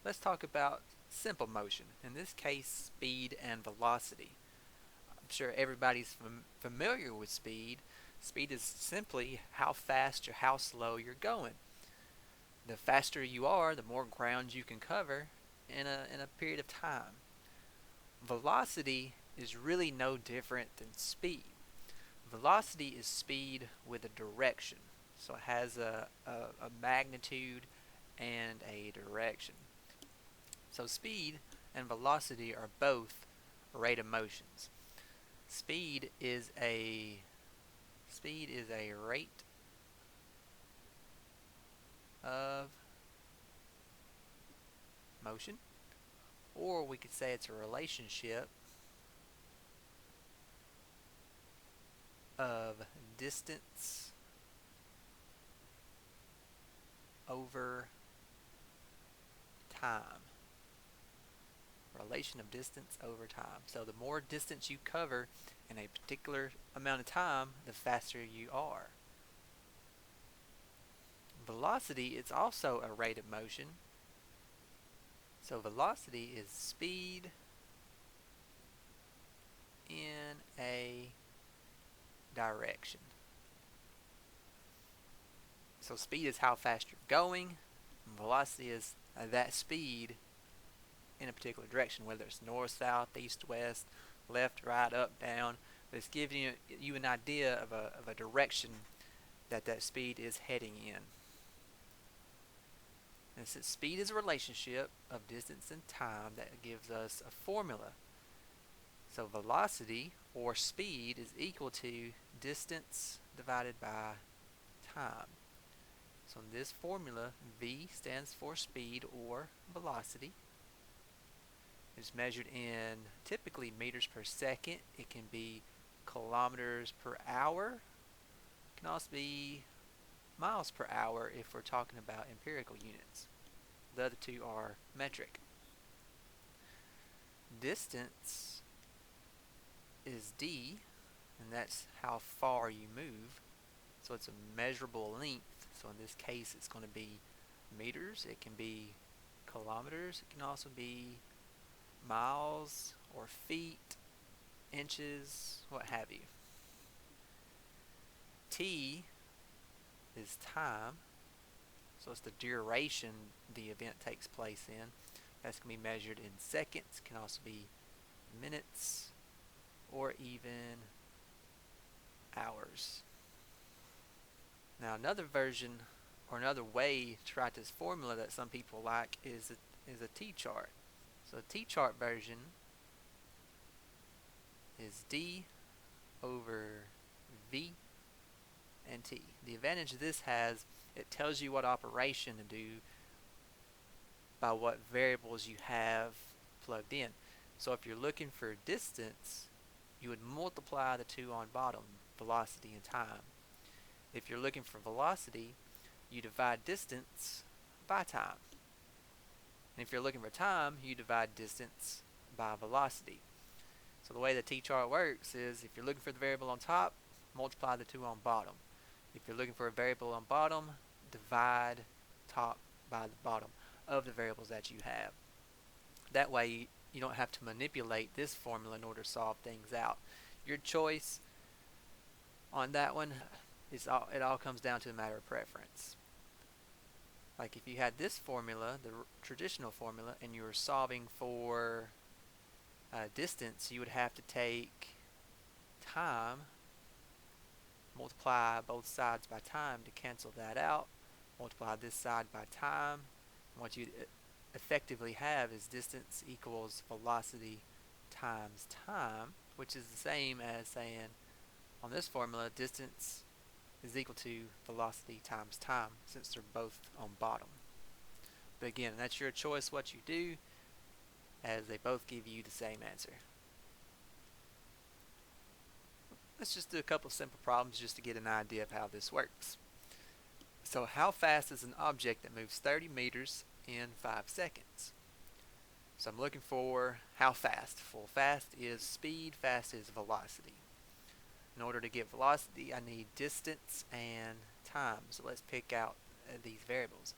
Let's talk about simple motion, in this case speed and velocity. I'm sure everybody's familiar with speed. Speed is simply how fast or how slow you're going. The faster you are, the more ground you can cover in a period of time. Velocity is really no different than speed. Velocity is speed with a direction. So it has a magnitude and a direction. So speed and velocity are both rate of motions. Speed is a rate of motion, or we could say it's a relationship of distance over time. Relation of distance over time. So the more distance you cover in a particular amount of time, the faster you are. Velocity is also a rate of motion. So velocity is speed in a direction. So speed is how fast you're going, and velocity is that speed in a particular direction, whether it's north, south, east, west, left, right, up, down. But it's giving you an idea of a direction that speed is heading in. And since speed is a relationship of distance and time, that gives us a formula. So velocity or speed is equal to distance divided by time. So in this formula, V stands for speed or velocity. It's measured in typically meters per second. It can be kilometers per hour. It can also be miles per hour if we're talking about empirical units. The other two are metric. Distance is d, and that's how far you move. So it's a measurable length. So in this case, it's going to be meters. It can be kilometers. It can also be miles or feet, inches, what have you. T is time. So it's the duration the event takes place in. That's going to be measured in seconds. It can also be minutes or even hours. Now another version or another way to write this formula that some people like is a T-chart. So a T-chart version is D over V and T. The advantage this has, it tells you what operation to do by what variables you have plugged in. So if you're looking for distance, you would multiply the two on bottom, velocity and time. If you're looking for velocity, you divide distance by time. And if you're looking for time, you divide distance by velocity. So the way the T-chart works is if you're looking for the variable on top, multiply the two on bottom. If you're looking for a variable on bottom, divide top by the bottom of the variables that you have. That way you don't have to manipulate this formula in order to solve things out. Your choice on that one it all comes down to a matter of preference. Like if you had this formula, the traditional formula, and you were solving for distance, you would have to take time, multiply both sides by time to cancel that out, multiply this side by time, and what you effectively have is distance equals velocity times time, which is the same as saying on this formula distance is equal to velocity times time, since they're both on bottom. But again, that's your choice what you do, as they both give you the same answer. Let's just do a couple simple problems just to get an idea of how this works. So how fast is an object that moves 30 meters in 5 seconds? So I'm looking for how fast. Full fast is speed, fast is velocity. In order to get velocity, I need distance and time. So let's pick out these variables.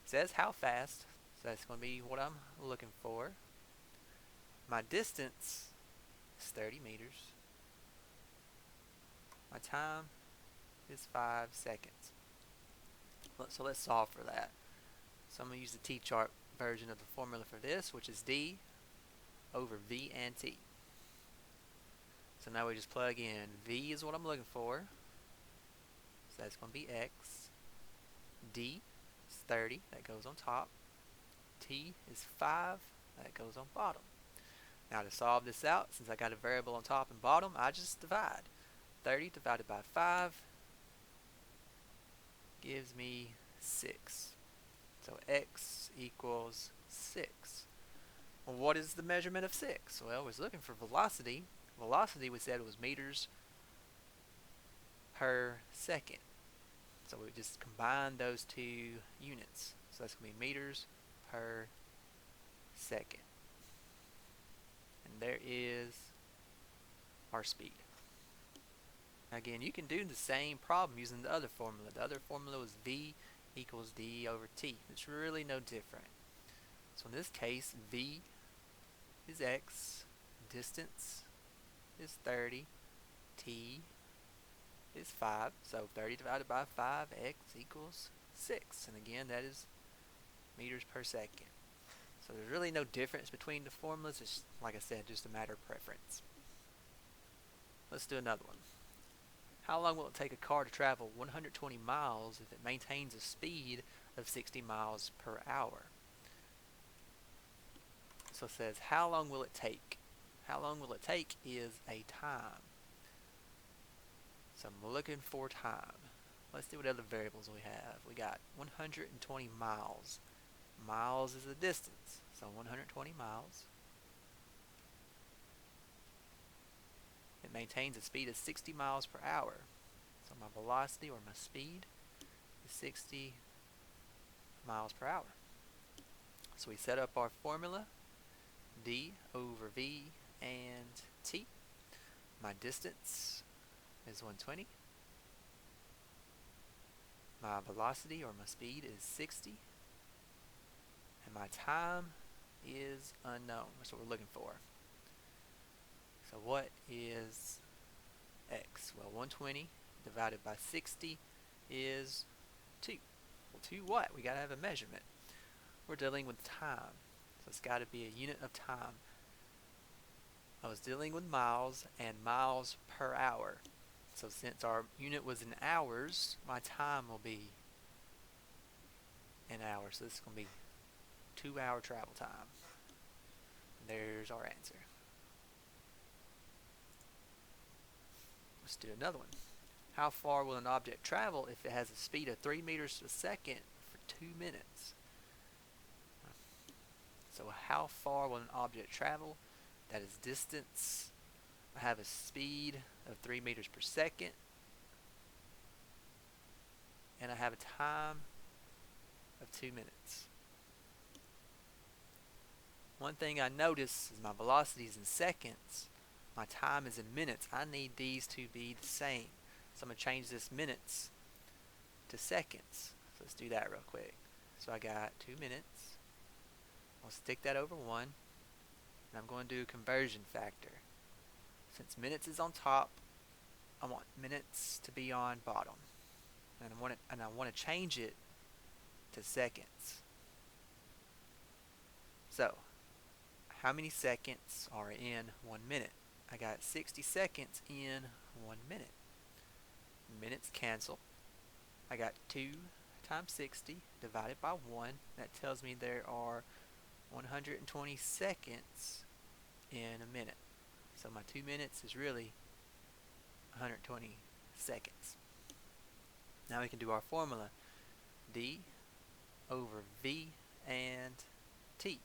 It says how fast, So that's going to be what I'm looking for. My distance is 30 meters. My time is 5 seconds. So let's solve for that. So I'm going to use the T-chart version of the formula for this, which is D over V and T. So now we just plug in V is what I'm looking for. So that's going to be X. D is 30, that goes on top. T is 5, that goes on bottom. Now to solve this out, since I got a variable on top and bottom, I just divide. 30 divided by 5 gives me 6. So X equals 6. Well, what is the measurement of 6? Well, I was looking for velocity. Velocity, we said, was meters per second. So we just combine those two units. So that's going to be meters per second. And there is our speed. Again, you can do the same problem using the other formula. The other formula was V equals D over T. It's really no different. So in this case, V is X, distance is 30, T is 5. So 30 divided by 5, X equals 6. And again, that is meters per second. So there's really no difference between the formulas. It's, like I said, just a matter of preference. Let's do another one. How long will it take a car to travel 120 miles if it maintains a speed of 60 miles per hour? So it says, how long will it take? How long will it take is a time. So I'm looking for time. Let's see what other variables we have. We got 120 miles. Miles is a distance. So 120 miles. It maintains a speed of 60 miles per hour. So my velocity or my speed is 60 miles per hour. So we set up our formula, D over V and T. My distance is 120. My velocity or my speed is 60. And my time is unknown. That's what we're looking for. So what is X? Well, 120 divided by 60 is 2. Well, 2 what? We got to have a measurement. We're dealing with time. So it's got to be a unit of time. I was dealing with miles and miles per hour. So since our unit was in hours, my time will be in hours. So this is going to be 2-hour travel time. There's our answer. Let's do another one. How far will an object travel if it has a speed of 3 meters a second for 2 minutes? So how far will an object travel? That is distance. I have a speed of 3 meters per second. And I have a time of 2 minutes. One thing I notice is my velocity is in seconds. My time is in minutes. I need these to be the same. So I'm going to change this minutes to seconds. So let's do that real quick. So I got 2 minutes. I'll stick that over 1. And I'm going to do a conversion factor. Since minutes is on top, I want minutes to be on bottom. And I want to change it to seconds. So, how many seconds are in 1 minute? I got 60 seconds in 1 minute. Minutes cancel. I got 2 times 60 divided by 1. That tells me there are 120 seconds in a minute. So my 2 minutes is really 120 seconds. Now we can do our formula. D over V and T.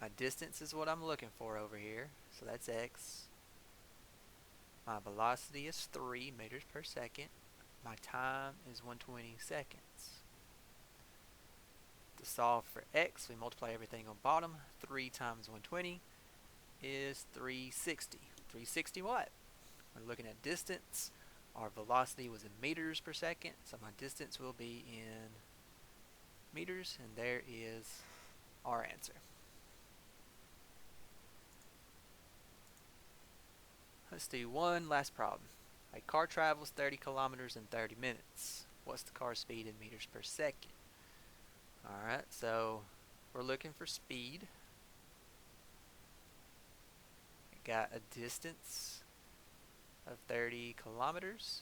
My distance is what I'm looking for over here. So that's X. My velocity is 3 meters per second. My time is 120 seconds. To solve for X, we multiply everything on bottom. 3 times 120 is 360. 360 what? We're looking at distance. Our velocity was in meters per second, so my distance will be in meters, and there is our answer. Let's do one last problem. A car travels 30 kilometers in 30 minutes. What's the car speed in meters per second? Alright, so we're looking for speed. We got a distance of 30 kilometers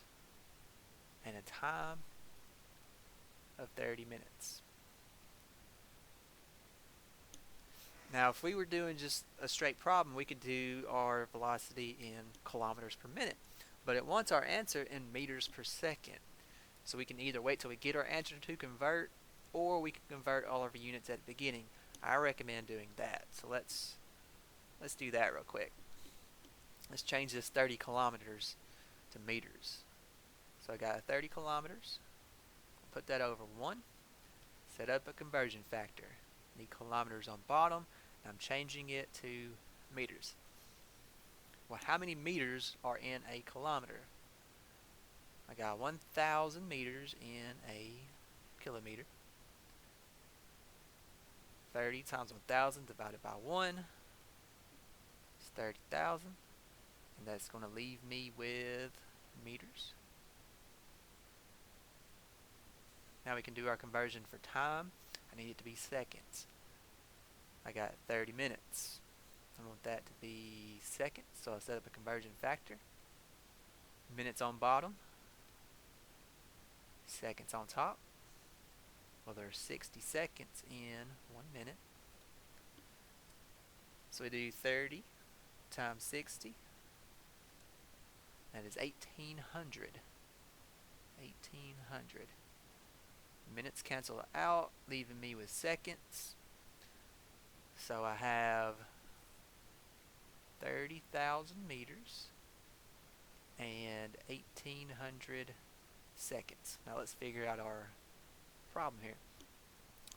and a time of 30 minutes. Now, if we were doing just a straight problem, we could do our velocity in kilometers per minute. But it wants our answer in meters per second. So we can either wait till we get our answer to convert, or we can convert all of our units at the beginning. I recommend doing that. So let's do that real quick. Let's change this 30 kilometers to meters. So I got 30 kilometers. Put that over 1. Set up a conversion factor. Need kilometers on bottom. I'm changing it to meters. Well, how many meters are in a kilometer? I got 1,000 meters in a kilometer. 30 times 1,000 divided by 1 is 30,000. And that's going to leave me with meters. Now we can do our conversion for time. I need it to be seconds. I got 30 minutes. I want that to be seconds, so I'll set up a conversion factor. Minutes on bottom, seconds on top. Well, there's 60 seconds in 1 minute. So we do 30 times 60. That is 1,800. 1,800. Minutes cancel out, leaving me with seconds. So I have 30,000 meters and 1,800 seconds. Now let's figure out our problem here.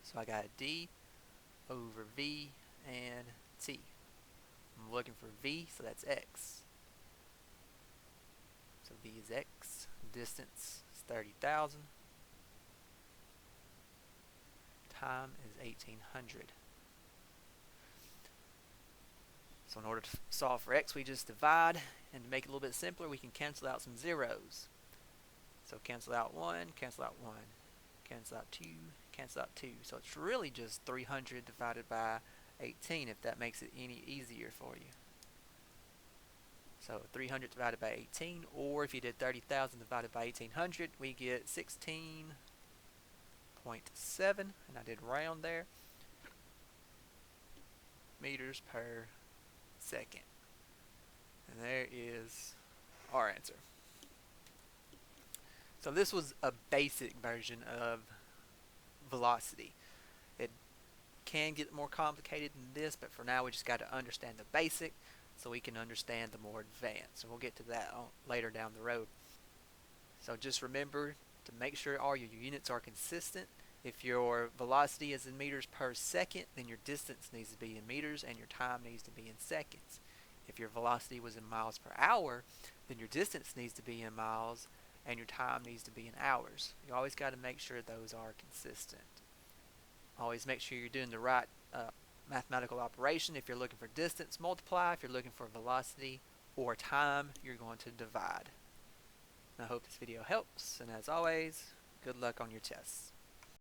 So I got D over V and T. I'm looking for V, so that's X. So V is X. Distance is 30,000. Time is 1,800. So in order to solve for X, we just divide, and to make it a little bit simpler, we can cancel out some zeros. So cancel out 1, cancel out 1, cancel out 2, cancel out 2. So it's really just 300 divided by 18, if that makes it any easier for you. So 300 divided by 18, or if you did 30,000 divided by 1,800, we get 16.7, and I did round there, meters per second. And there is our answer. So this was a basic version of velocity. It can get more complicated than this, but for now we just got to understand the basic so we can understand the more advanced. And we'll get to that later down the road. So just remember to make sure all your units are consistent. If your velocity is in meters per second, then your distance needs to be in meters and your time needs to be in seconds. If your velocity was in miles per hour, then your distance needs to be in miles and your time needs to be in hours. You always got to make sure those are consistent. Always make sure you're doing the right mathematical operation. If you're looking for distance, multiply. If you're looking for velocity or time, you're going to divide. And I hope this video helps, and as always, good luck on your tests.